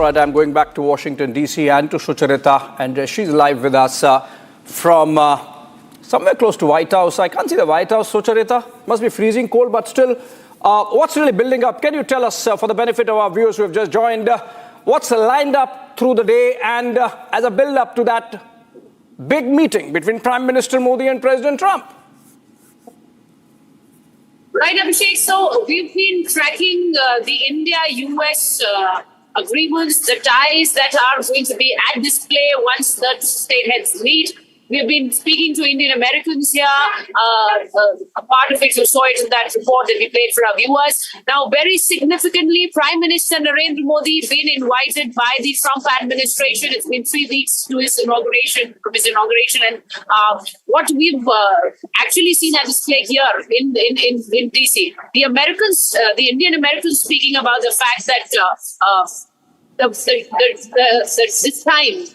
right, I'm going back to Washington, D.C. and to Sucharita, and she's live with us from somewhere close to White House. I can't see the White House, Sucharita. Must be freezing cold, but still, what's really building up? Can you tell us, for the benefit of our viewers who have just joined, what's lined up through the day and as a build-up to that big meeting between Prime Minister Modi and President Trump? Right, Abhishek. So we've been tracking the India-US agreements, the ties that are going to be at display once the state heads meet. We've been speaking to Indian Americans here. A part of it, you saw it in that report that we played for our viewers. Now, very significantly, Prime Minister Narendra Modi been invited by the Trump administration. It's been 3 weeks to his inauguration, and what we've actually seen at display here in DC, the Americans, the Indian Americans, speaking about the fact that this time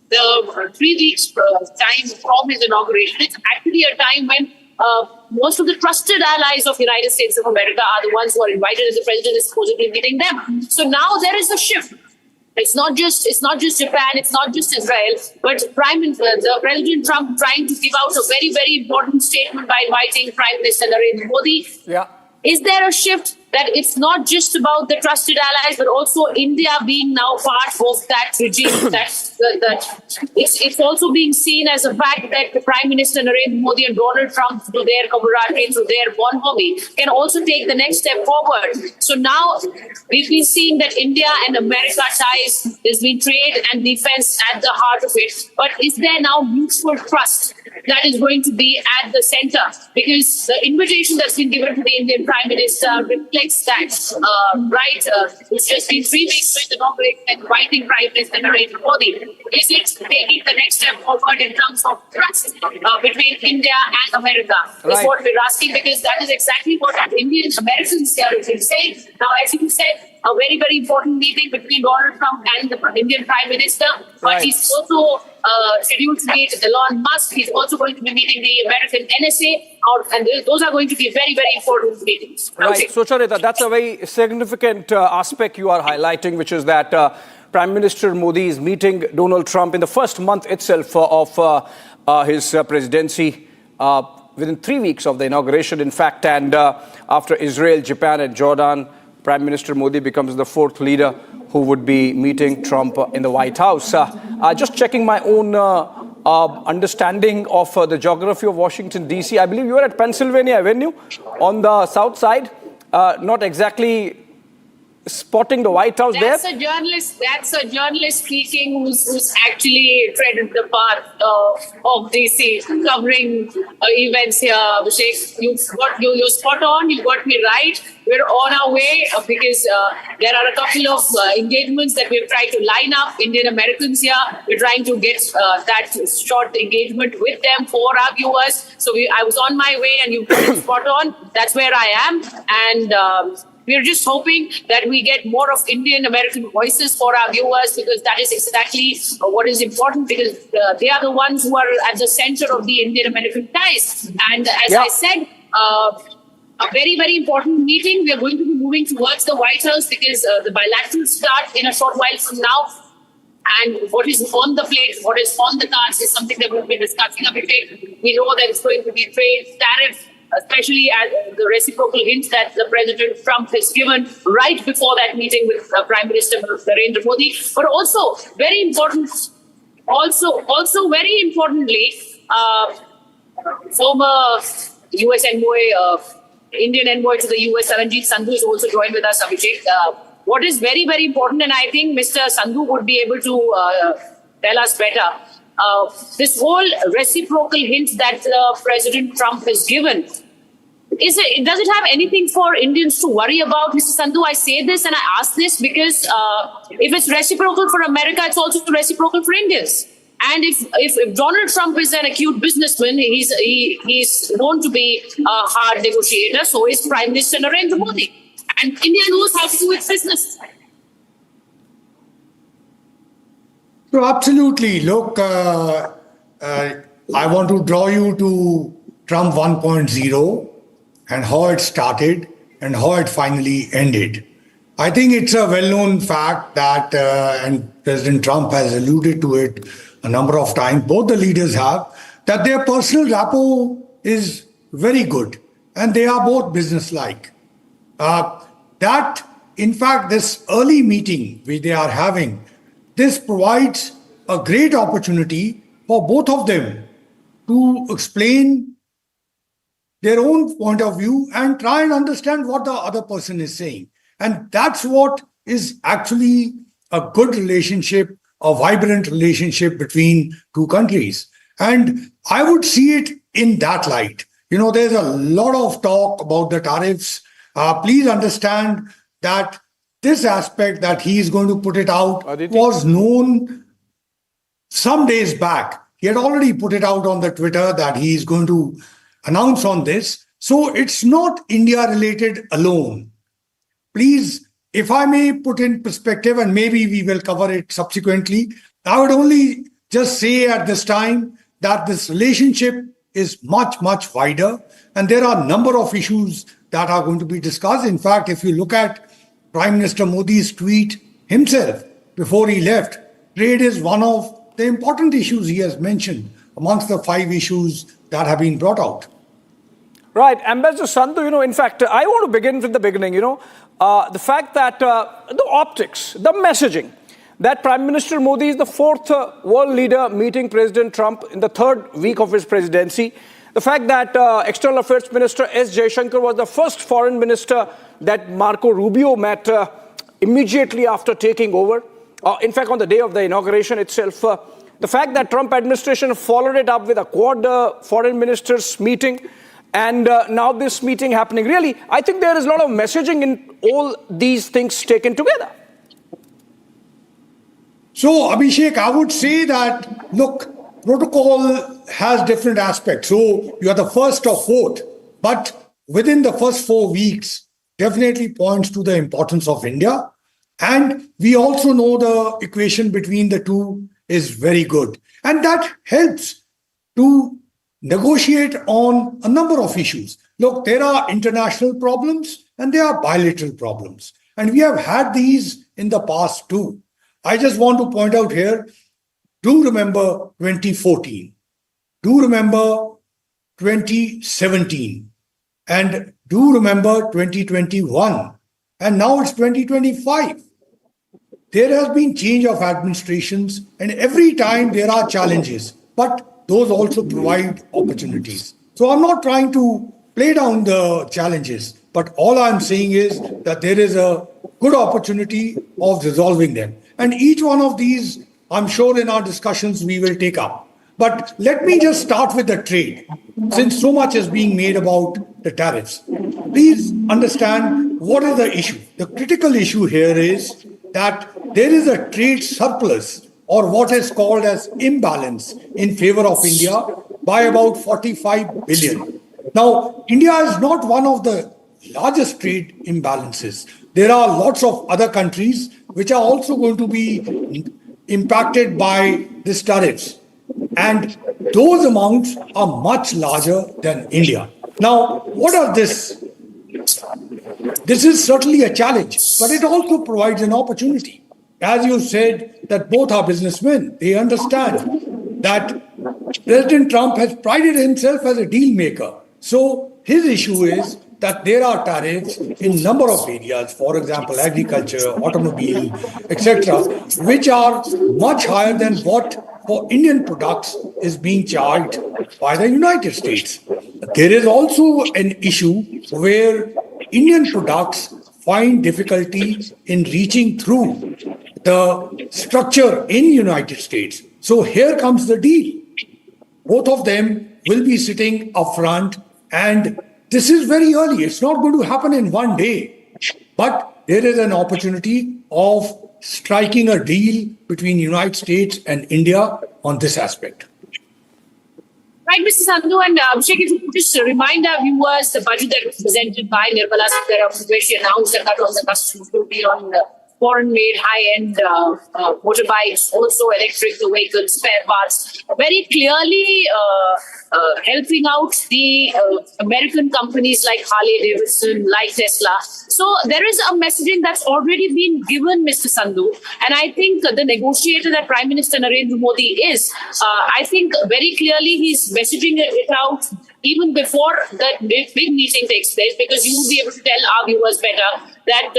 the 3 weeks time from his inauguration, it's actually a time when most of the trusted allies of the United States of America are the ones who are invited, and the president is supposedly meeting them. So now there is a shift. It's not just Japan, it's not just Israel, but President Trump trying to give out a very, very important statement by inviting Prime Minister Narendra Modi. Yeah. Is there a shift that it's not just about the trusted allies, but also India being now part of that regime? It's also being seen as a fact that the Prime Minister Narendra Modi and Donald Trump, through their camaraderie, through their bonhomie, can also take the next step forward. So now we've been seeing that India and America ties is being trade and defense at the heart of it. But is there now mutual trust that is going to be at the center? Because the invitation that's been given to the Indian Prime Minister reflects that, it's just been 3 weeks to the inauguration and inviting Prime Minister Narendra Modi. Is it taking the next step forward in terms of trust between India and America? Is what we're asking, because that is exactly what Indian Americans here have been saying. Now, as you said, a very, very important meeting between Donald Trump and the Indian Prime Minister. But he's also scheduled to meet Elon Musk. He's also going to be meeting the American NSA. And those are going to be very, very important meetings. Right. Okay. So, Charita, that's a very significant aspect you are highlighting, which is that Prime Minister Modi is meeting Donald Trump in the first month itself of his presidency, within 3 weeks of the inauguration, in fact. And after Israel, Japan and Jordan, Prime Minister Modi becomes the fourth leader who would be meeting Trump in the White House. Just checking my own understanding of the geography of Washington, D.C. I believe you are at Pennsylvania Avenue on the south side, not exactly spotting the White House there. That's a journalist speaking who's actually treaded the path of DC, covering events here. Abhishek, you're spot on. You got me right. We're on our way because there are a couple of engagements that we've tried to line up. Indian Americans here, we're trying to get that short engagement with them for our viewers. So I was on my way, and you got it spot on. That's where I am, and we're just hoping that we get more of Indian American voices for our viewers, because that is exactly what is important, because they are the ones who are at the center of the Indian American ties. And as I said, a very, very important meeting. We are going to be moving towards the White House because the bilaterals start in a short while from now. And what is on the plate, what is on the cards is something that we'll be discussing a bit. We know that it's going to be trade, tariff, especially at the reciprocal hint that the President Trump has given right before that meeting with Prime Minister Narendra Modi. But also, very important, very importantly, former U.S. envoy, Indian envoy to the U.S., Saranjit Sandhu, is also joined with us, Abhishek. What is very, very important, and I think Mr. Sandhu would be able to tell us better, this whole reciprocal hint that President Trump has given, does it have anything for Indians to worry about, Mr. Sandhu? I say this and I ask this because if it's reciprocal for America, it's also reciprocal for Indians. And if Donald Trump is an acute businessman, he's known to be a hard negotiator. So is Prime Minister Narendra Modi, and India knows how to do its business. So absolutely. Look, I want to draw you to Trump 1.0 and how it started and how it finally ended. I think it's a well-known fact that, and President Trump has alluded to it a number of times, both the leaders have, that their personal rapport is very good and they are both businesslike. That, in fact, this early meeting which they are having, this provides a great opportunity for both of them to explain their own point of view and try and understand what the other person is saying. And that's what is actually a good relationship, a vibrant relationship between two countries. And I would see it in that light. You know, there's a lot of talk about the tariffs. Please understand that this aspect that he is going to put it out was known some days back. He had already put it out on the Twitter that he is going to announce on this. So it's not India related alone. Please, if I may put in perspective, and maybe we will cover it subsequently, I would only just say at this time that this relationship is much, much wider. And there are a number of issues that are going to be discussed. In fact, if you look at Prime Minister Modi's tweet himself before he left, trade is one of the important issues he has mentioned amongst the 5 issues that have been brought out. Right. Ambassador Sandhu, in fact, I want to begin with the beginning, the fact that the optics, the messaging, that Prime Minister Modi is the 4th world leader meeting President Trump in the 3rd week of his presidency. The fact that External Affairs Minister S. Jaishankar was the first foreign minister that Marco Rubio met immediately after taking over. In fact, on the day of the inauguration itself, the fact that Trump administration followed it up with a quad foreign ministers meeting, and now this meeting happening. Really, I think there is a lot of messaging in all these things taken together. So, Abhishek, I would say that, look, protocol has different aspects. So, you are the first or 4th, but within the first 4 weeks, definitely points to the importance of India. And we also know the equation between the two is very good. And that helps to negotiate on a number of issues. Look, there are international problems and there are bilateral problems. And we have had these in the past too. I just want to point out here, do remember 2014, do remember 2017, and do remember 2021, and now it's 2025. There has been change of administrations, and every time there are challenges, but those also provide opportunities. So I'm not trying to play down the challenges, but all I'm saying is that there is a good opportunity of resolving them. And each one of these, I'm sure in our discussions, we will take up. But let me just start with the trade, since so much is being made about the tariffs. Please understand what is the issue. The critical issue here is that there is a trade surplus, or what is called as imbalance, in favor of India by about 45 billion. Now, India is not one of the largest trade imbalances. There are lots of other countries which are also going to be impacted by these tariffs. And those amounts are much larger than India. Now, what are this? This is certainly a challenge, but it also provides an opportunity. As you said, that both are businessmen. They understand that President Trump has prided himself as a deal maker. So his issue is that there are tariffs in number of areas, for example, agriculture, automobile, etc., which are much higher than what for Indian products is being charged by the United States. There is also an issue where Indian products find difficulty in reaching through the structure in United States. So here comes the deal. Both of them will be sitting up front, and this is very early. It's not going to happen in one day, but there is an opportunity of striking a deal between United States and India on this aspect. Right, Mr. Sandhu, and Abhishek, if you could just remind our viewers the budget that was presented by Nirmala Sitharaman, where she announced that cut on the customs duty on foreign-made high-end motorbikes, also electric vehicles, spare parts, very clearly helping out the American companies like Harley Davidson, like Tesla. So there is a messaging that's already been given, Mr. Sandhu. And I think the negotiator that Prime Minister Narendra Modi is, I think very clearly he's messaging it out even before that big meeting takes place, because you will be able to tell our viewers better that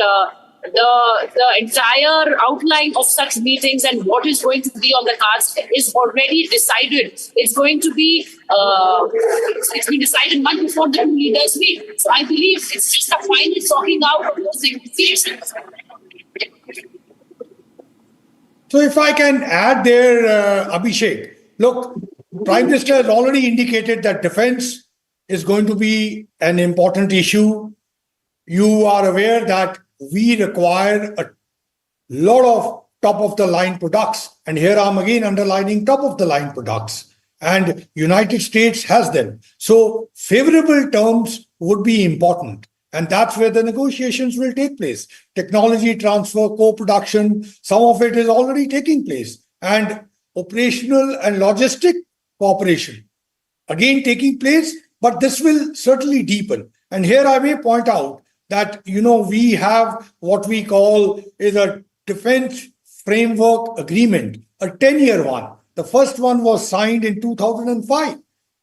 the entire outline of such meetings and what is going to be on the cards is already decided. It's going to be it's been decided much before the two leaders meet. So I believe it's just a final talking out of those negotiations. So if I can add there, Abhishek, look, Prime Minister has already indicated that defense is going to be an important issue. You are aware that we require a lot of top-of-the-line products. And here I'm again underlining top-of-the-line products. And United States has them. So favorable terms would be important. And that's where the negotiations will take place. Technology transfer, co-production, some of it is already taking place. And operational and logistic cooperation, again taking place, but this will certainly deepen. And here I may point out that, we have what we call is a defense framework agreement, a 10-year one. The first one was signed in 2005.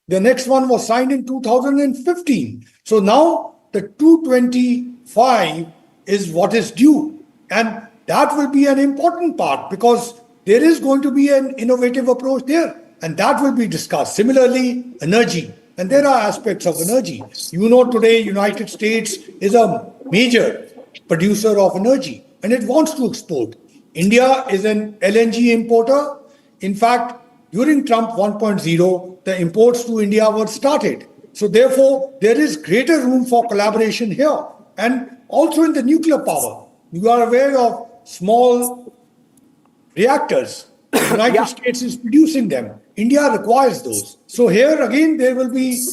The next one was signed in 2015. So now the 225 is what is due. And that will be an important part because there is going to be an innovative approach there. And that will be discussed. Similarly, energy. And there are aspects of energy. Today, United States is a major producer of energy and it wants to export. India is an LNG importer. In fact, during Trump 1.0, the imports to India were started. So therefore, there is greater room for collaboration here. And also in the nuclear power. You are aware of small reactors. The United States is producing them. India requires those. So here again, there will be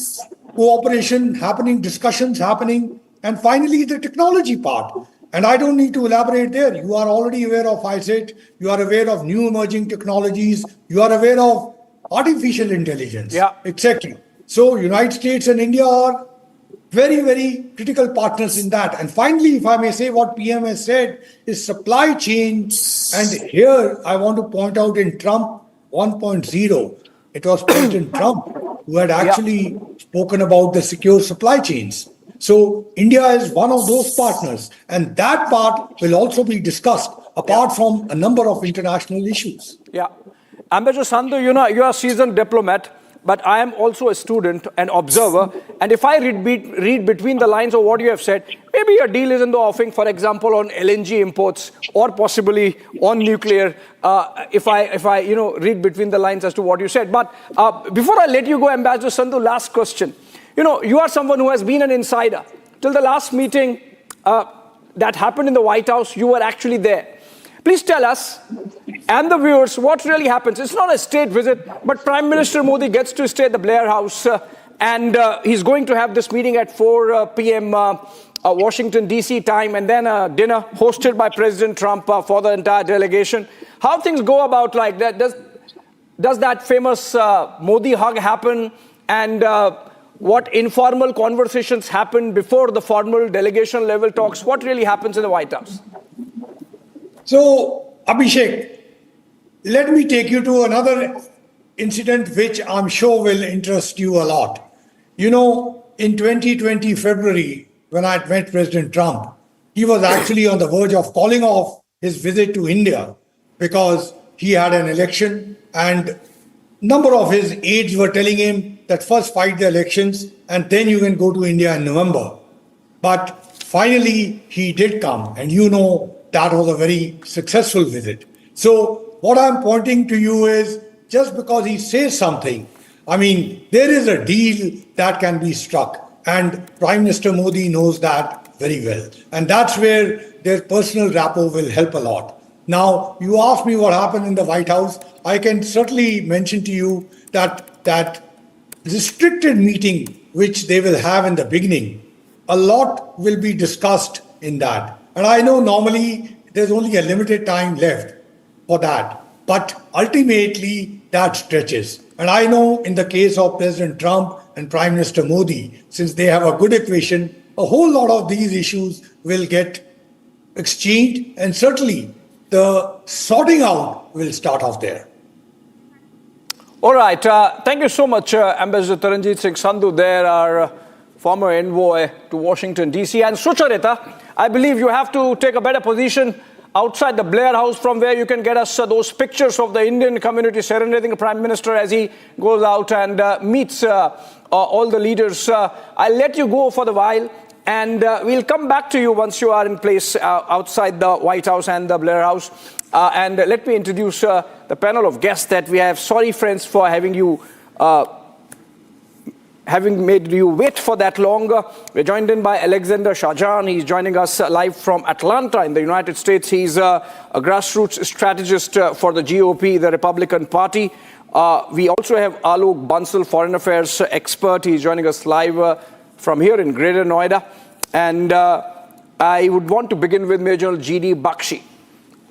cooperation happening, discussions happening, and finally the technology part. And I don't need to elaborate there. You are already aware of ISIT. You are aware of new emerging technologies. You are aware of artificial intelligence, etc. So United States and India are very, very critical partners in that. And finally, if I may say what PM has said is supply chain. And here I want to point out in Trump 1.0, it was President Trump who had actually spoken about the secure supply chains. So India is one of those partners. And that part will also be discussed apart from a number of international issues. Yeah. Ambassador Sandhu, you are a seasoned diplomat. But I am also a student and observer. And if I read between the lines of what you have said, maybe a deal is in the offing, for example, on LNG imports or possibly on nuclear, if I read between the lines as to what you said. But before I let you go, Ambassador Sandhu, last question. You are someone who has been an insider. Till the last meeting that happened in the White House, you were actually there. Please tell us and the viewers what really happens. It's not a state visit, but Prime Minister Modi gets to stay at the Blair House and he's going to have this meeting at 4 p.m. Washington, D.C. time, and then a dinner hosted by President Trump for the entire delegation. How things go about like that? Does that famous Modi hug happen? And what informal conversations happen before the formal delegation level talks? What really happens in the White House? So, Abhishek, let me take you to another incident which I'm sure will interest you a lot. In 2020 February, when I met President Trump, he was actually on the verge of calling off his visit to India because he had an election and a number of his aides were telling him that first fight the elections and then you can go to India in November. But finally, he did come and that was a very successful visit. So what I'm pointing to you is just because he says something, there is a deal that can be struck. And Prime Minister Modi knows that very well. And that's where their personal rapport will help a lot. Now, you asked me what happened in the White House. I can certainly mention to you that restricted meeting which they will have in the beginning, a lot will be discussed in that. And I know normally there's only a limited time left for that. But ultimately, that stretches. And I know in the case of President Trump and Prime Minister Modi, since they have a good equation, a whole lot of these issues will get exchanged, and certainly the sorting out will start off there. All right. Thank you so much, Ambassador Taranjeet Singh Sandhu, there, our former envoy to Washington, D.C. And Sucharita, I believe you have to take a better position outside the Blair House from where you can get us those pictures of the Indian community serenading the Prime Minister as he goes out and meets all the leaders. I'll let you go for the while, and we'll come back to you once you are in place outside the White House and the Blair House. And let me introduce the panel of guests that we have. Sorry, friends, for having made you wait for that long. We're joined in by Alexander Shahjahan. He's joining us live from Atlanta in the United States. He's a grassroots strategist for the GOP, the Republican Party. We also have Alok Bansal, foreign affairs expert. He's joining us live from here in Greater Noida. And I would want to begin with Major General G.D. Bakshi,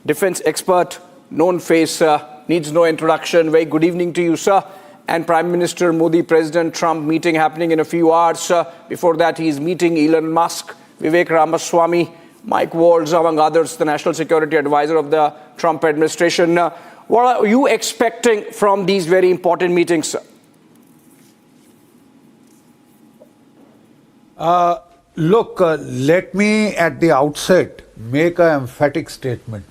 defense expert, known face, needs no introduction. Very good evening to you, sir. And Prime Minister Modi, President Trump meeting happening in a few hours. Before that, he's meeting Elon Musk, Vivek Ramaswamy, Mike Waltz, among others, the national security advisor of the Trump administration. What are you expecting from these very important meetings, sir? Look, let me at the outset make an emphatic statement.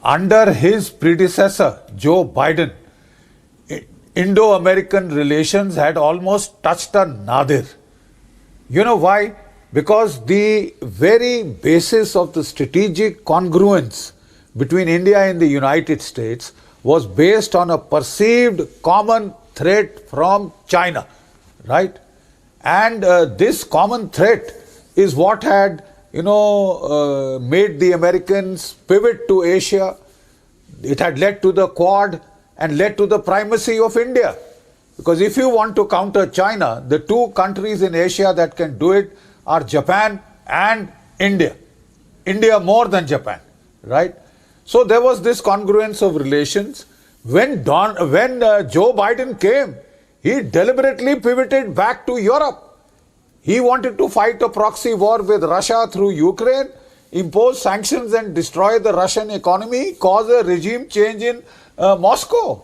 Under his predecessor, Joe Biden, Indo-American relations had almost touched a nadir. You know why? Because the very basis of the strategic congruence between India and the United States was based on a perceived common threat from China, right? And this common threat is what had, made the Americans pivot to Asia. It had led to the Quad and led to the primacy of India. Because if you want to counter China, the two countries in Asia that can do it are Japan and India. India more than Japan, right? So there was this congruence of relations. When Joe Biden came, he deliberately pivoted back to Europe. He wanted to fight a proxy war with Russia through Ukraine, impose sanctions and destroy the Russian economy, cause a regime change in Moscow.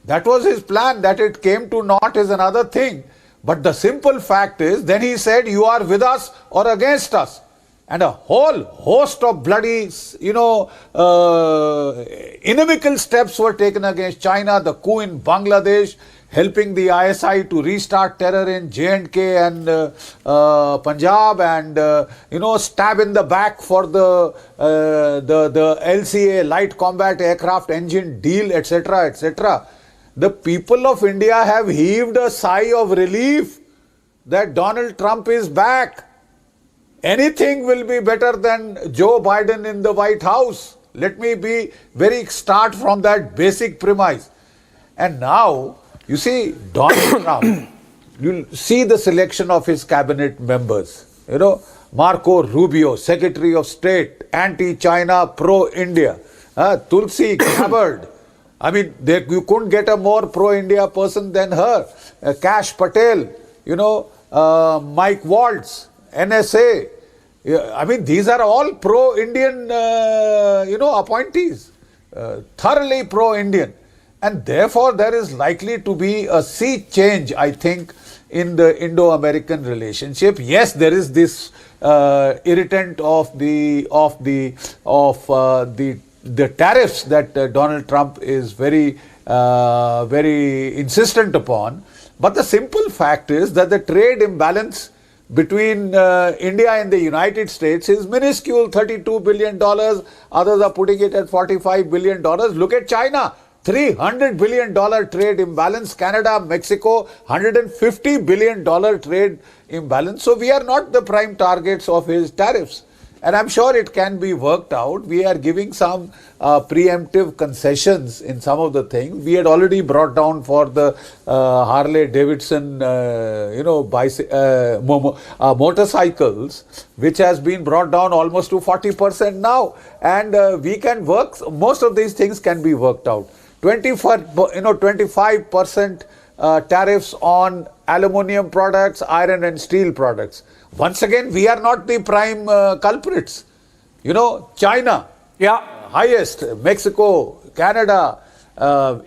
That was his plan. That it came to naught is another thing. But the simple fact is, then he said, you are with us or against us. And a whole host of bloody, inimical steps were taken against China. The coup in Bangladesh, helping the ISI to restart terror in J&K and Punjab, and stab in the back for the LCA, light combat aircraft engine deal, etc., etc. The people of India have heaved a sigh of relief that Donald Trump is back. Anything will be better than Joe Biden in the White House. Let me start from that basic premise. And now, you see, Donald Trump, you see the selection of his cabinet members. Marco Rubio, Secretary of State, anti-China, pro-India. Tulsi Gabbard. I mean, you couldn't get a more pro-India person than her. Kash Patel, Mike Waltz, NSA. I mean, these are all pro-Indian, appointees. Thoroughly pro-Indian. And therefore, there is likely to be a sea change, I think, in the Indo-American relationship. Yes, there is this irritant of the tariffs that Donald Trump is very insistent upon. But the simple fact is that the trade imbalance between India and the United States is minuscule, $32 billion. Others are putting it at $45 billion. Look at China. $300 billion trade imbalance. Canada, Mexico, $150 billion trade imbalance. So we are not the prime targets of his tariffs. And I'm sure it can be worked out. We are giving some preemptive concessions in some of the things. We had already brought down for the Harley Davidson, motorcycles, which has been brought down almost to 40% now. And we can work, most of these things can be worked out. 25% tariffs on aluminium products, iron and steel products. Once again, we are not the prime culprits. China, highest, Mexico, Canada,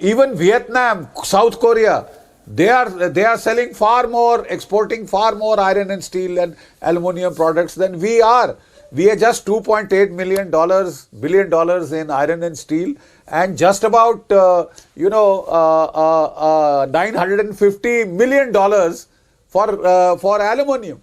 even Vietnam, South Korea, they are selling far more, exporting far more iron and steel and aluminium products than we are. We are just $2.8 billion in iron and steel, and just about $950 million for aluminium.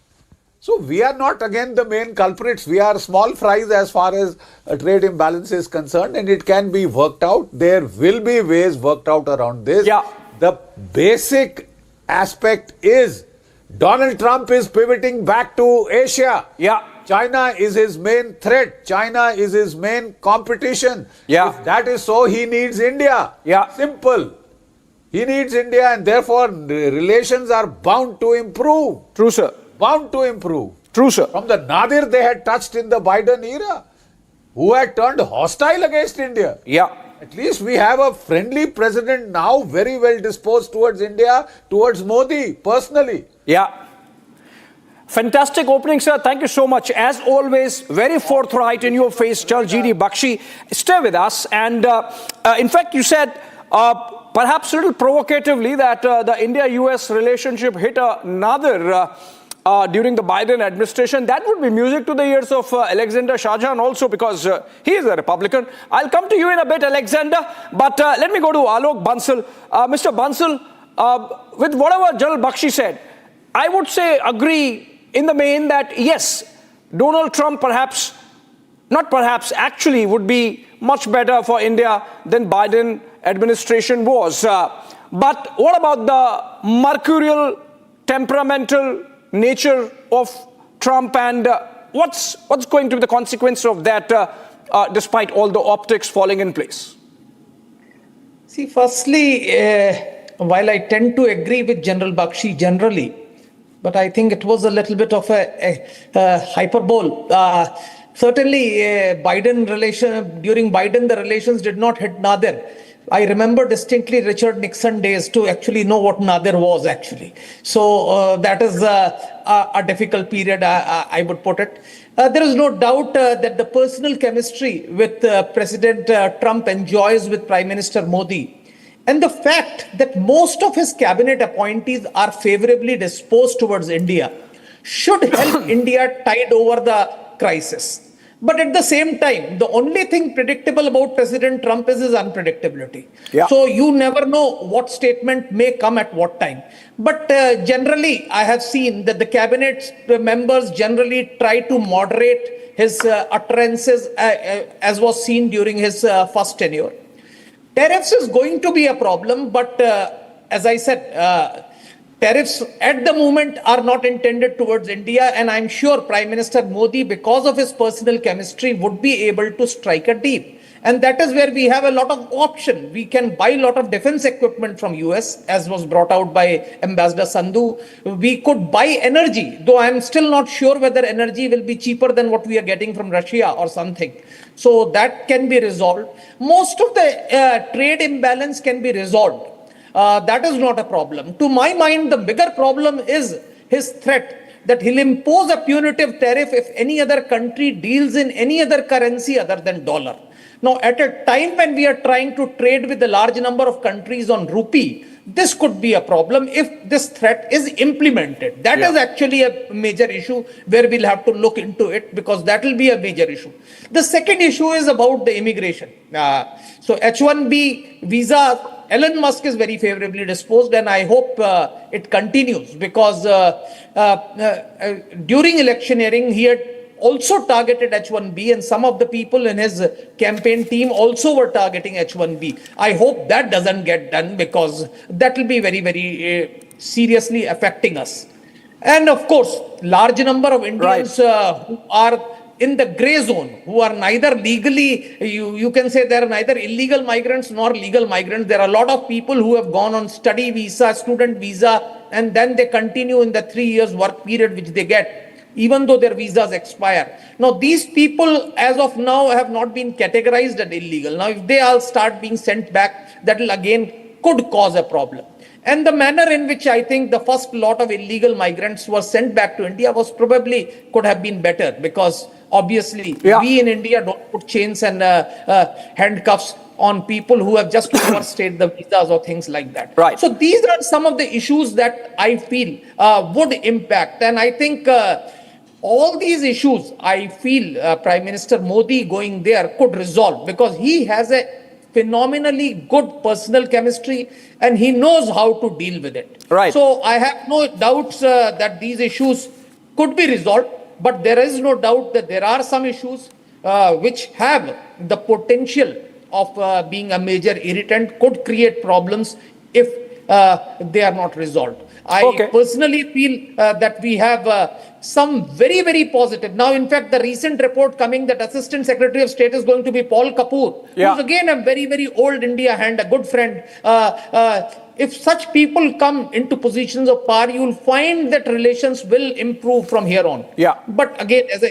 So we are not again the main culprits. We are small fries as far as trade imbalance is concerned, and it can be worked out. There will be ways worked out around this. Yeah. The basic aspect is Donald Trump is pivoting back to Asia. Yeah. China is his main threat. China is his main competition. Yeah. If that is so, he needs India. Yeah. Simple. He needs India, and therefore relations are bound to improve. True, sir. Bound to improve. True, sir. From the nadir they had touched in the Biden era, who had turned hostile against India. Yeah. At least we have a friendly president now, very well disposed towards India, towards Modi, personally. Yeah. Fantastic opening, sir. Thank you so much. As always, very forthright in your face, Chaljiri Bakshi. Stay with us. And in fact, you said, perhaps a little provocatively, that the India-US relationship hit another during the Biden administration. That would be music to the ears of Alexander Shahjahan also, because he is a Republican. I'll come to you in a bit, Alexander. But let me go to Alok Bansal. Mr. Bansal, with whatever General Bakshi said, I would say agree in the main that yes, Donald Trump actually would be much better for India than Biden administration was. But what about the mercurial, temperamental nature of Trump, and what's going to be the consequence of that despite all the optics falling in place? See, firstly, while I tend to agree with General Bakshi generally, but I think it was a little bit of a hyperbole. Certainly, during Biden, the relations did not hit nadir. I remember distinctly Richard Nixon days to actually know what nadir was actually. So that is a difficult period, I would put it. There is no doubt that the personal chemistry with President Trump enjoys with Prime Minister Modi, and the fact that most of his cabinet appointees are favorably disposed towards India should help India tide over the crisis. But at the same time, the only thing predictable about President Trump is his unpredictability. Yeah. So you never know what statement may come at what time. But generally, I have seen that the cabinet members generally try to moderate his utterances as was seen during his first tenure. Tariffs is going to be a problem, but as I said, tariffs at the moment are not intended towards India, and I'm sure Prime Minister Modi, because of his personal chemistry, would be able to strike a deal. And that is where we have a lot of option. We can buy a lot of defense equipment from US, as was brought out by Ambassador Sandhu. We could buy energy, though I'm still not sure whether energy will be cheaper than what we are getting from Russia or something. So that can be resolved. Most of the trade imbalance can be resolved. That is not a problem. To my mind, the bigger problem is his threat that he'll impose a punitive tariff if any other country deals in any other currency other than dollar. Now, at a time when we are trying to trade with a large number of countries on rupee, this could be a problem if this threat is implemented. That is actually a major issue where we'll have to look into it, because that will be a major issue. The second issue is about the immigration. So H-1B visa, Elon Musk is very favorably disposed, and I hope it continues, because during electioneering, he had also targeted H-1B, and some of the people in his campaign team also were targeting H-1B. I hope that doesn't get done, because that will be very, very seriously affecting us. And of course, large number of Indians who are in the gray zone, who are neither legally, you can say they're neither illegal migrants nor legal migrants. There are a lot of people who have gone on study visa, student visa, and then they continue in the 3 years work period which they get, even though their visas expire. Now, these people, as of now, have not been categorized as illegal. Now, if they all start being sent back, that will again could cause a problem. And the manner in which I think the first lot of illegal migrants were sent back to India was probably could have been better, because obviously we in India don't put chains and handcuffs on people who have just overstayed the visas or things like that. Right. So these are some of the issues that I feel would impact. And I think all these issues, I feel Prime Minister Modi going there could resolve, because he has a phenomenally good personal chemistry and he knows how to deal with it. Right. So I have no doubts that these issues could be resolved, but there is no doubt that there are some issues which have the potential of being a major irritant, could create problems if they are not resolved. I personally feel that we have some very, very positive. Now, in fact, the recent report coming that Assistant Secretary of State is going to be Paul Kapoor, who's again a very, very old India hand, a good friend. If such people come into positions of power, you will find that relations will improve from here on. But again, as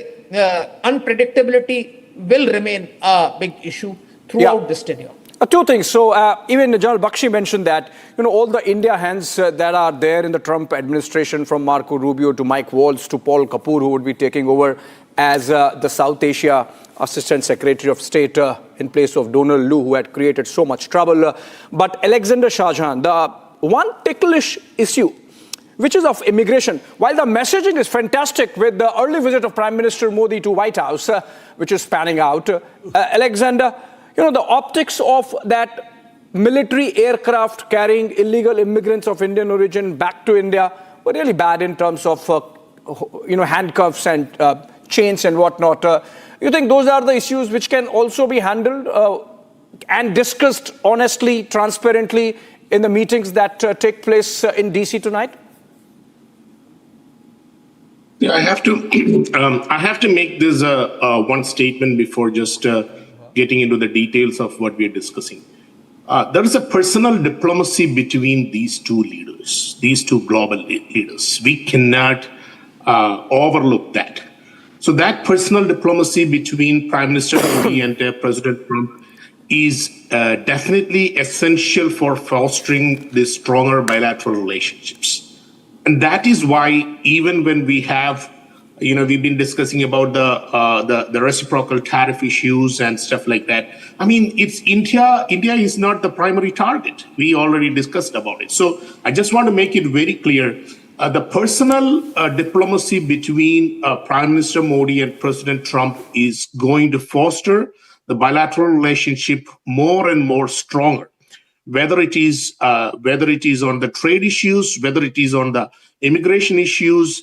unpredictability will remain a big issue throughout this tenure. Two things. So even General Bakshi mentioned that, all the India hands that are there in the Trump administration, from Marco Rubio to Mike Waltz to Paul Kapoor, who would be taking over as the South Asia Assistant Secretary of State in place of Donald Lu, who had created so much trouble. But Alexander Shahjahan, the one ticklish issue, which is of immigration, while the messaging is fantastic with the early visit of Prime Minister Modi to White House, which is panning out, Alexander, the optics of that military aircraft carrying illegal immigrants of Indian origin back to India were really bad in terms of, handcuffs and chains and whatnot. You think those are the issues which can also be handled and discussed honestly, transparently in the meetings that take place in DC tonight? Yeah, I have to make this one statement before just getting into the details of what we're discussing. There is a personal diplomacy between these two leaders, these two global leaders. We cannot overlook that. So that personal diplomacy between Prime Minister Modi and President Trump is definitely essential for fostering the stronger bilateral relationships. And that is why even when we have, we've been discussing about the reciprocal tariff issues and stuff like that. I mean, it's India. India is not the primary target. We already discussed about it. So I just want to make it very clear. The personal diplomacy between Prime Minister Modi and President Trump is going to foster the bilateral relationship more and more stronger. Whether it is on the trade issues, whether it is on the immigration issues,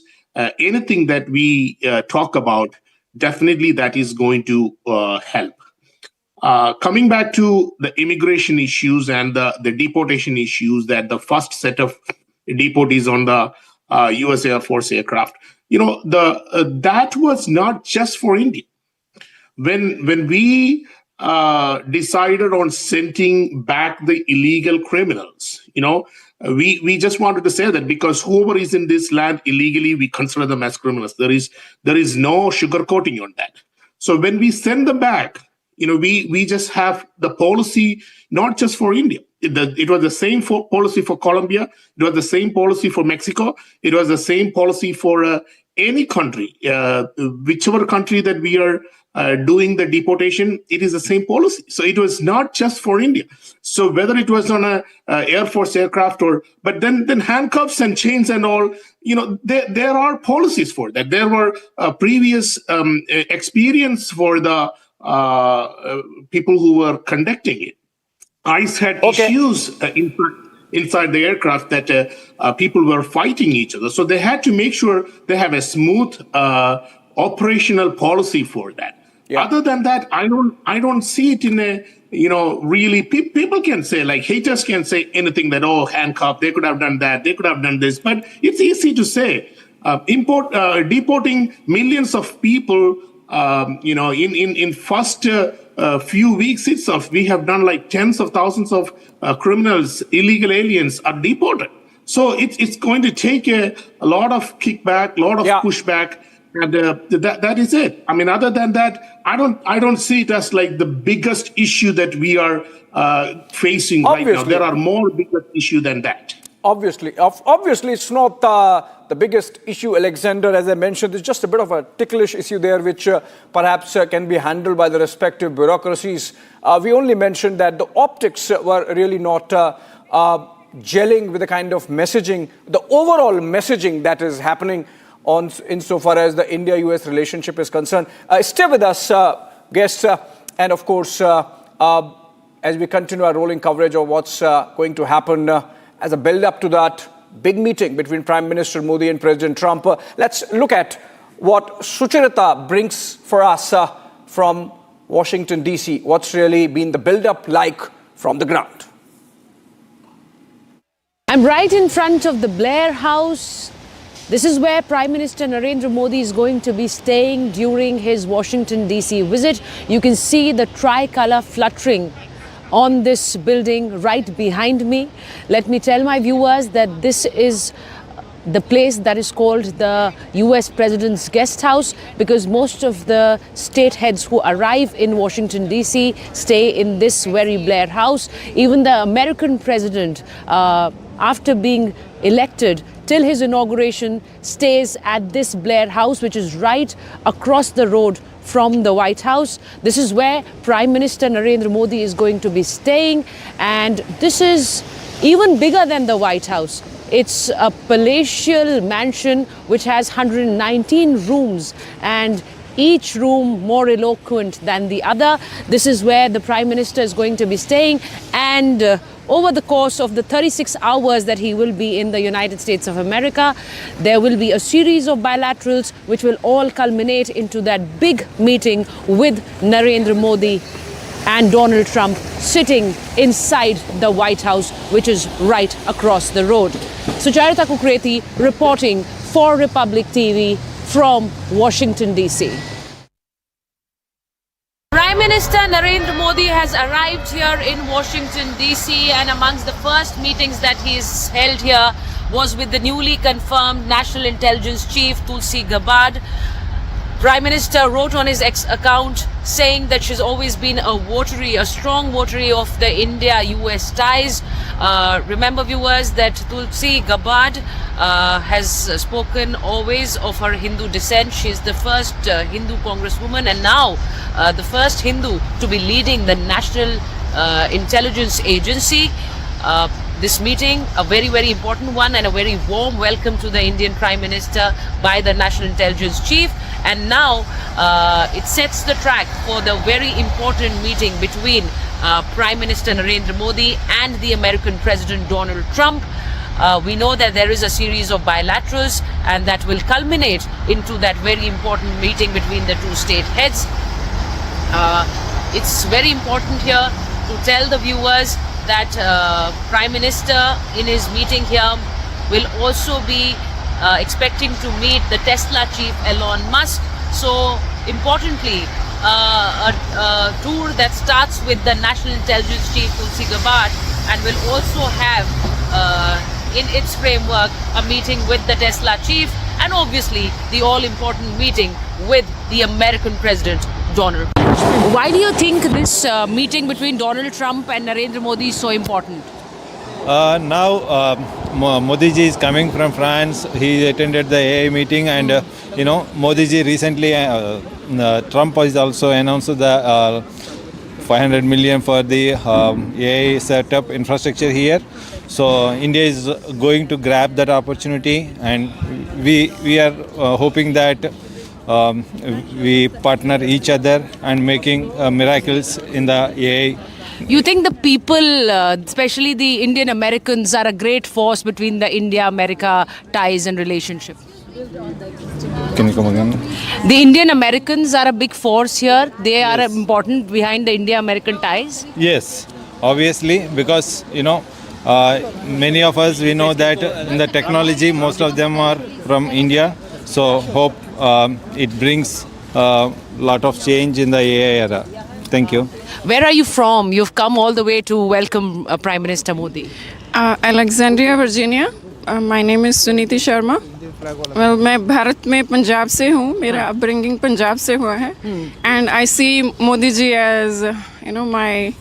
anything that we talk about, definitely that is going to help. Coming back to the immigration issues and the deportation issues, that the first set of deportees on the U.S. Air Force aircraft, that was not just for India. When we decided on sending back the illegal criminals, we just wanted to say that because whoever is in this land illegally, we consider them as criminals. There is no sugarcoating on that. So when we send them back, we just have the policy not just for India. It was the same policy for Colombia. It was the same policy for Mexico. It was the same policy for any country, whichever country that we are doing the deportation, it is the same policy. So it was not just for India. So whether it was on a Air Force aircraft but then handcuffs and chains and all, there are policies for that. There were previous experience for the people who were conducting it. ICE had issues inside the aircraft that people were fighting each other. So they had to make sure they have a smooth operational policy for that. Yeah. Other than that, I don't see it in a, really, people can say, like, haters can say anything that, handcuffed, they could have done that, they could have done this, but it's easy to say. Deporting millions of people In first few weeks itself, we have done like tens of thousands of criminals, illegal aliens are deported. So it's going to take a lot of kickback, a lot of pushback, and that is it. I mean, other than that, I don't see it as like the biggest issue that we are facing right now. There are more bigger issue than that. Obviously, it's not the biggest issue, Alexander. As I mentioned, it's just a bit of a ticklish issue there, which perhaps can be handled by the respective bureaucracies. We only mentioned that the optics were really not gelling with the kind of messaging, the overall messaging that is happening insofar as the India-US relationship is concerned. Stay with us, guests, and of course, as we continue our rolling coverage of what's going to happen as a build-up to that big meeting between Prime Minister Modi and President Trump, let's look at what Sucharita brings for us from Washington, D.C. What's really been the build-up like from the ground? I'm right in front of the Blair House. This is where Prime Minister Narendra Modi is going to be staying during his Washington, D.C. visit. You can see the tricolour fluttering on this building right behind me. Let me tell my viewers that this is the place that is called the U.S President's Guest House, because most of the state heads who arrive in Washington, D.C. stay in this very Blair House. Even the American president, after being elected, till his inauguration, stays at this Blair House, which is right across the road from the White House. This is where Prime Minister Narendra Modi is going to be staying, and this is even bigger than the White House. It's a palatial mansion which has 119 rooms, and each room more eloquent than the other. This is where the Prime Minister is going to be staying, and over the course of the 36 hours that he will be in the United States of America, there will be a series of bilaterals which will all culminate into that big meeting with Narendra Modi and Donald Trump sitting inside the White House, which is right across the road. Sucharita Kukreti reporting for Republic TV from Washington, D.C. Prime Minister Narendra Modi has arrived here in Washington, D.C. and amongst the first meetings that he's held here was with the newly confirmed National Intelligence Chief Tulsi Gabbard. Prime Minister wrote on his X account saying that she's always been a strong votary of the India-US ties. Remember, viewers, that Tulsi Gabbard has spoken always of her Hindu descent. She's the first Hindu congresswoman and now the first Hindu to be leading the National Intelligence Agency. This meeting, a very, very important one, and a very warm welcome to the Indian Prime Minister by the National Intelligence Chief. And now it sets the track for the very important meeting between Prime Minister Narendra Modi and the American President Donald Trump. We know that there is a series of bilaterals, and that will culminate into that very important meeting between the two state heads. It's very important here to tell the viewers that Prime Minister in his meeting here will also be expecting to meet the Tesla chief Elon Musk. So importantly, a tour that starts with the National Intelligence Chief Tulsi Gabbard and will also have in its framework a meeting with the Tesla chief, and obviously the all-important meeting with the American President Donald Trump. Why do you think this meeting between Donald Trump and Narendra Modi is so important? Now Modi ji is coming from France. He attended the AI meeting, and Modi ji recently Trump has also announced the 500 million for the AI setup infrastructure here. So India is going to grab that opportunity, and we are hoping that we partner each other and making miracles in the AI. You think the people, especially the Indian Americans, are a great force between the India-America ties and relationship? Can you come again? The Indian Americans are a big force here. They are important behind the India-American ties. Yes, obviously, because many of us, we know that in the technology, most of them are from India. So hope it brings lot of change in the AI era. Thank you. Where are you from? You've come all the way to welcome Prime Minister Modi. Alexandria, Virginia. My name is Suniti Sharma. Well, मैं भारत में पंजाब से हूँ. मेरा upbringing Punjab से हुआ है. And I see Modi ji as, my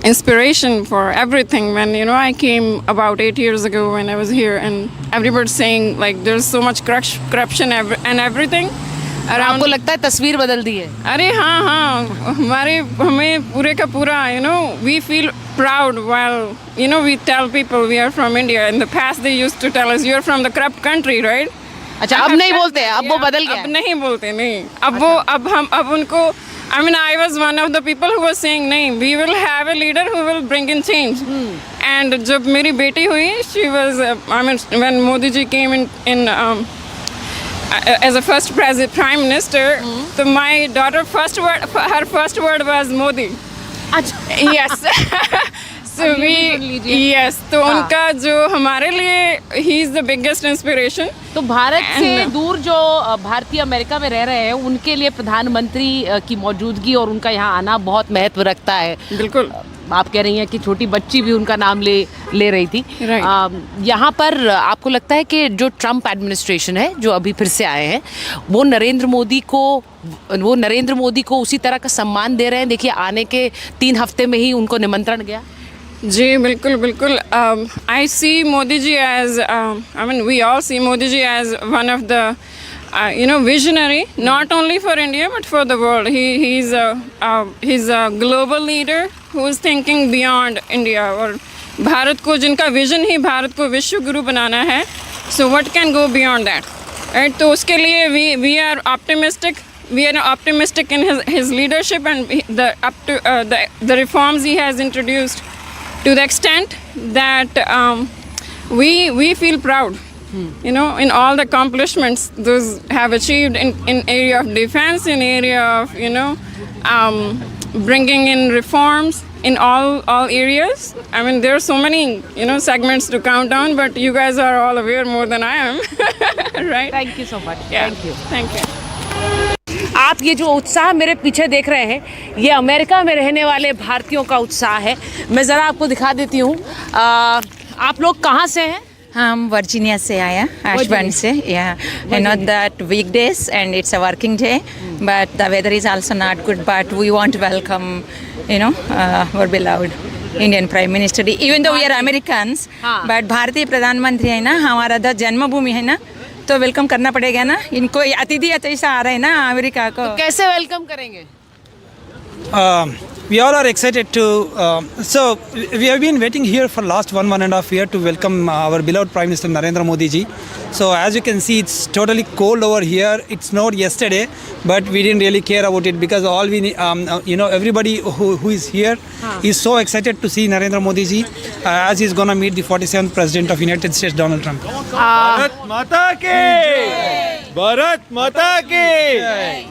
inspiration for everything. When, I came about 8 years ago when I was here, and everybody's saying like there's so much corruption and everything. आपको लगता है तस्वीर बदल दी है? अरे हाँ, हमें पूरे का पूरा, we feel proud while, we tell people we are from India. In the past they used to tell us you're from the corrupt country, right? अच्छा, अब नहीं बोलते हैं, अब वो बदल गया। अब नहीं बोलते, नहीं। अब उनको, I was one of the people who was saying, नहीं, we will have a leader who will bring in change. And जब मेरी बेटी हुई, she was, when Modi ji came in as a first Prime Minister, so my daughter her first word was Modi. Yes. So yes, तो उनका जो हमारे लिए he is the biggest inspiration. तो भारत से दूर जो भारतीय अमेरिका में रह रहे हैं, उनके लिए प्रधानमंत्री की मौजूदगी और उनका यहाँ आना बहुत महत्व रखता है। बिल्कुल। आप कह रही हैं कि छोटी बच्ची भी उनका नाम ले रही थी। यहाँ पर आपको लगता है कि जो ट्रम्प एडमिनिस्ट्रेशन है, जो अभी फिर से आए हैं, वो नरेंद्र मोदी को उसी तरह का सम्मान दे रहे हैं? देखिए, आने के 3 हफ्ते में ही उनको निमंत्रण गया। जी बिल्कुल। I see Modi ji as, we all see Modi ji as one of the visionary, not only for India but for the world. He's a global leader who is thinking beyond India. और भारत को, जिनका vision ही भारत को विश्व गुरु बनाना है, so what can go beyond that, right? तो उसके लिए we are optimistic. We are optimistic in his leadership and the reforms he has introduced, to the extent that we feel proud. In all the accomplishments those have achieved in area of defense, in area of bringing in reforms in all areas. There are so many segments to count on, but you guys are all aware more than I am. Right? Thank you so much. Yeah. Thank you. आप ये जो उत्साह मेरे पीछे देख रहे हैं, ये अमेरिका में रहने वाले भारतीयों का उत्साह है। मैं ज़रा आपको दिखा देती हूँ। आप लोग कहाँ से हैं? हम वर्जीनिया से आया, ashburn से। I know that weekdays and it's a working day, but the weather is also not good. But we want to welcome, our beloved Indian Prime Minister. Even though we are Americans, but भारतीय प्रधानमंत्री है ना, हमारा तो जन्मभूमि है ना, तो welcome करना पड़ेगा ना। इनको अतिथि ऐसा आ रहा है ना अमेरिका को, तो कैसे वेलकम करेंगे? We all are excited to, so we have been waiting here for last 1.5 years to welcome our beloved Prime Minister Narendra Modi ji. So as you can see, it's totally cold over here. It snowed yesterday, but we didn't really care about it because all we need, everybody who is here is so excited to see Narendra Modi ji as he's gonna meet the 47th President of United States, Donald Trump. Bharat Mata ki! Bharat Mata ki!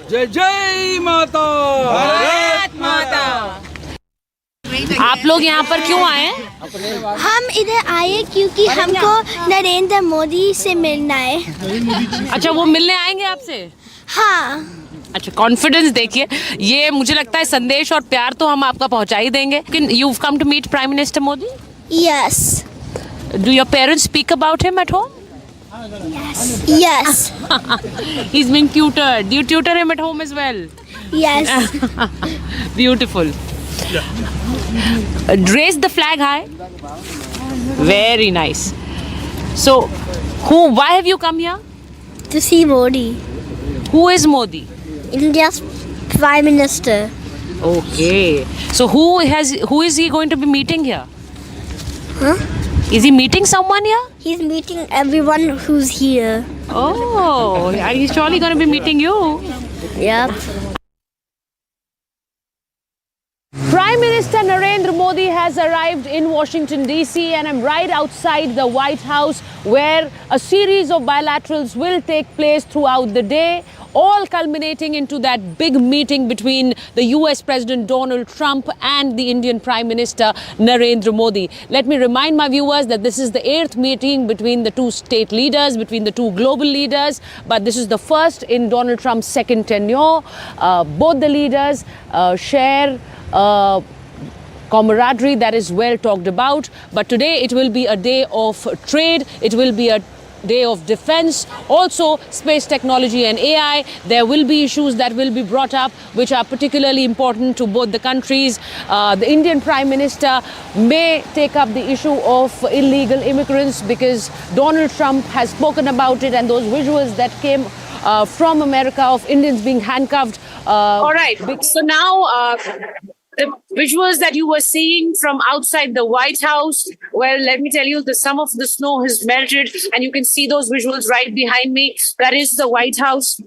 Jai Jai Mata! Bharat Mata! आप लोग यहाँ पर क्यों आए हैं? हम इधर आए क्योंकि हमको नरेंद्र मोदी से मिलना है। अच्छा, वो मिलने आएंगे आपसे? हाँ। अच्छा, कॉन्फिडेंस देखिए, ये मुझे लगता है संदेश और प्यार तो हम आपका पहुँचा ही देंगे। You've come to meet Prime Minister Modi? Yes. Do your parents speak about him at home? Yes. He's being tutored. Do you tutor him at home as well? Yes. Beautiful. Raise the flag high. Very nice. So, why have you come here? To see Modi. Who is Modi? India's Prime Minister. Okay. So who is he going to be meeting here? Huh? Is he meeting someone here? He's meeting everyone who's here. Oh, he's surely going to be meeting you. Yep. Prime Minister Narendra Modi has arrived in Washington DC, and I'm right outside the White House where a series of bilaterals will take place throughout the day. all culminating into that big meeting between the U.S. President Donald Trump and the Indian Prime Minister Narendra Modi. Let me remind my viewers that this is the 8th meeting between the two state leaders, between the two global leaders, but this is the first in Donald Trump's second tenure. Both the leaders share camaraderie that is well talked about. But today it will be a day of trade. It will be a day of defense, also space technology and AI. There will be issues that will be brought up which are particularly important to both the countries. The Indian Prime Minister may take up the issue of illegal immigrants because Donald Trump has spoken about it, and those visuals that came from America of Indians being handcuffed. All right. So now the visuals that you were seeing from outside the White House, well, let me tell you, some of the snow has melted, and you can see those visuals right behind me. That is the White House,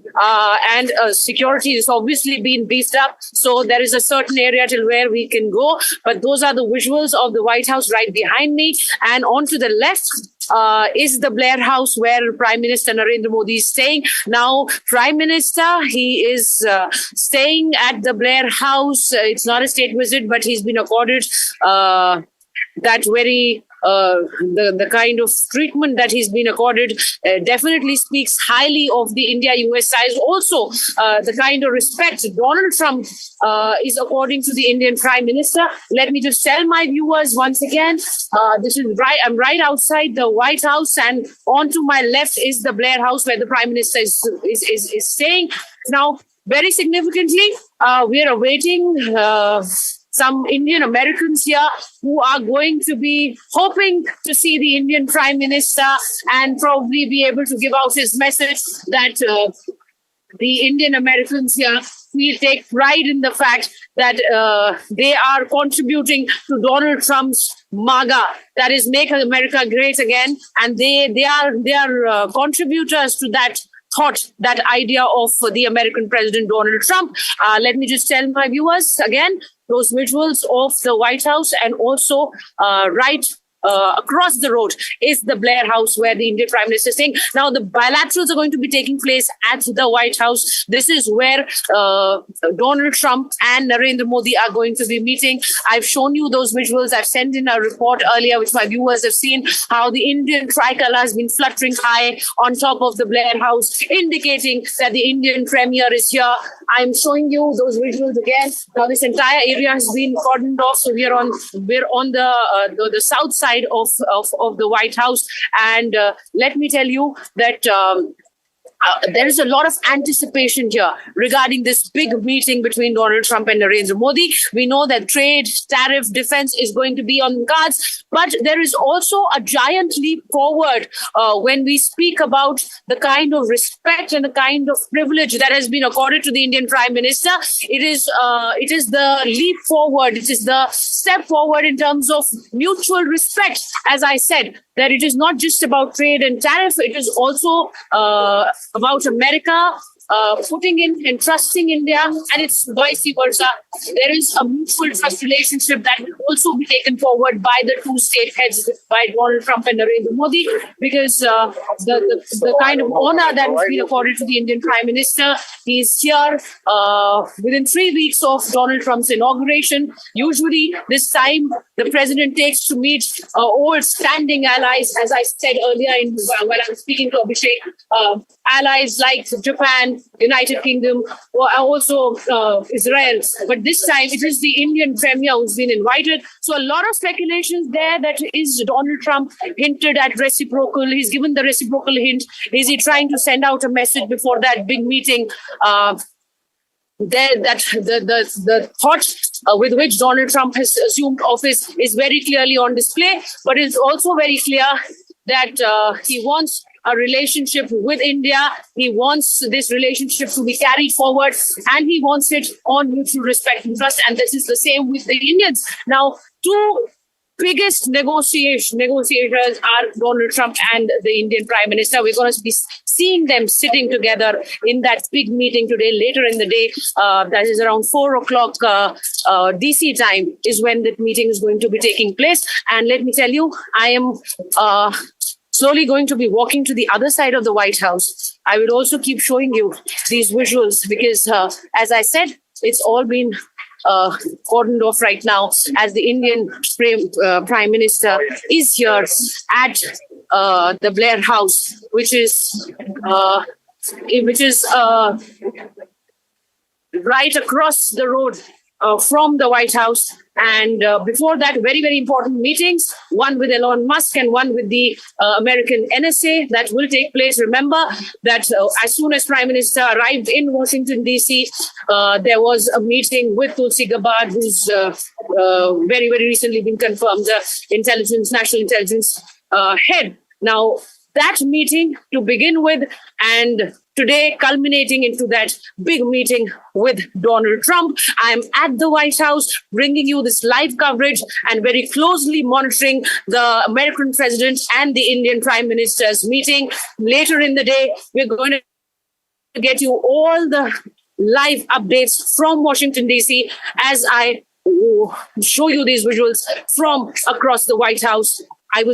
and security has obviously been beefed up. So there is a certain area till where we can go. But those are the visuals of the White House right behind me. And on to the left is the Blair House, where Prime Minister Narendra Modi is staying. Now, Prime Minister, he is staying at the Blair House. It's not a state visit, but he's been accorded that very the kind of treatment that he's been accorded definitely speaks highly of the India-US ties. Also, the kind of respect Donald Trump is according to the Indian Prime Minister. Let me just tell my viewers once again, this is right. I'm right outside the White House, and on to my left is the Blair House, where the Prime Minister is staying. Now, very significantly, we are awaiting some Indian Americans here who are going to be hoping to see the Indian Prime Minister and probably be able to give out his message that the Indian Americans here will take pride in the fact that they are contributing to Donald Trump's MAGA, that is Make America Great Again, and they are contributors to that thought, that idea of the American President Donald Trump. Let me just tell my viewers again, those visuals of the White House, and also right across the road is the Blair House, where the Indian Prime Minister is staying. Now, the bilaterals are going to be taking place at the White House. This is where Donald Trump and Narendra Modi are going to be meeting. I've shown you those visuals. I've sent in a report earlier, which my viewers have seen, how the Indian tricolor has been fluttering high on top of the Blair House, indicating that the Indian Premier is here. I'm showing you those visuals again. Now, this entire area has been cordoned off, so we're on the south side of the White House, and let me tell you that there is a lot of anticipation here regarding this big meeting between Donald Trump and Narendra Modi. We know that trade, tariff, defense is going to be on the cards, but there is also a giant leap forward when we speak about the kind of respect and the kind of privilege that has been accorded to the Indian Prime Minister. It is the leap forward. It is the step forward in terms of mutual respect. As I said, that it is not just about trade and tariff. It is also about America putting in and trusting India, and it's vice versa. There is a mutual trust relationship that will also be taken forward by the two state heads, by Donald Trump and Narendra Modi, because the kind of honor that has been accorded to the Indian Prime Minister, he is here within 3 weeks of Donald Trump's inauguration. Usually this time the president takes to meet old standing allies, as I said earlier while I was speaking to Abhishek, allies like Japan, United Kingdom, or also Israel. But this time it is the Indian Premier who's been invited. So a lot of speculations there that is Donald Trump hinted at reciprocal. He's given the reciprocal hint. Is he trying to send out a message before that big meeting? The thought with which Donald Trump has assumed office is very clearly on display, but it's also very clear that he wants a relationship with India. He wants this relationship to be carried forward, and he wants it on mutual respect and trust. And this is the same with the Indians. Now, two biggest negotiators are Donald Trump and the Indian Prime Minister. We're going to be seeing them sitting together in that big meeting today, later in the day. That is around 4 o'clock DC time is when that meeting is going to be taking place. And let me tell you, I am slowly going to be walking to the other side of the White House. I will also keep showing you these visuals because, as I said, it's all been cordoned off right now as the Indian Prime Minister is here at the Blair House, which is right across the road from the White House. And before that, very, very important meetings, one with Elon Musk and one with the American NSA that will take place. Remember that as soon as Prime Minister arrived in Washington, D.C., there was a meeting with Tulsi Gabbard, who's very, very recently been confirmed, the national intelligence head. Now, that meeting to begin with, and today culminating into that big meeting with Donald Trump. I am at the White House bringing you this live coverage and very closely monitoring the American president and the Indian Prime Minister's meeting. Later in the day, we're going to get you all the live updates from Washington, D.C. as I show you these visuals from across the White House. I will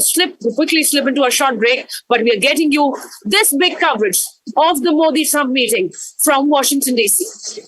quickly slip into a short break, but we are getting you this big coverage of the Modi-Trump meeting from Washington, D.C.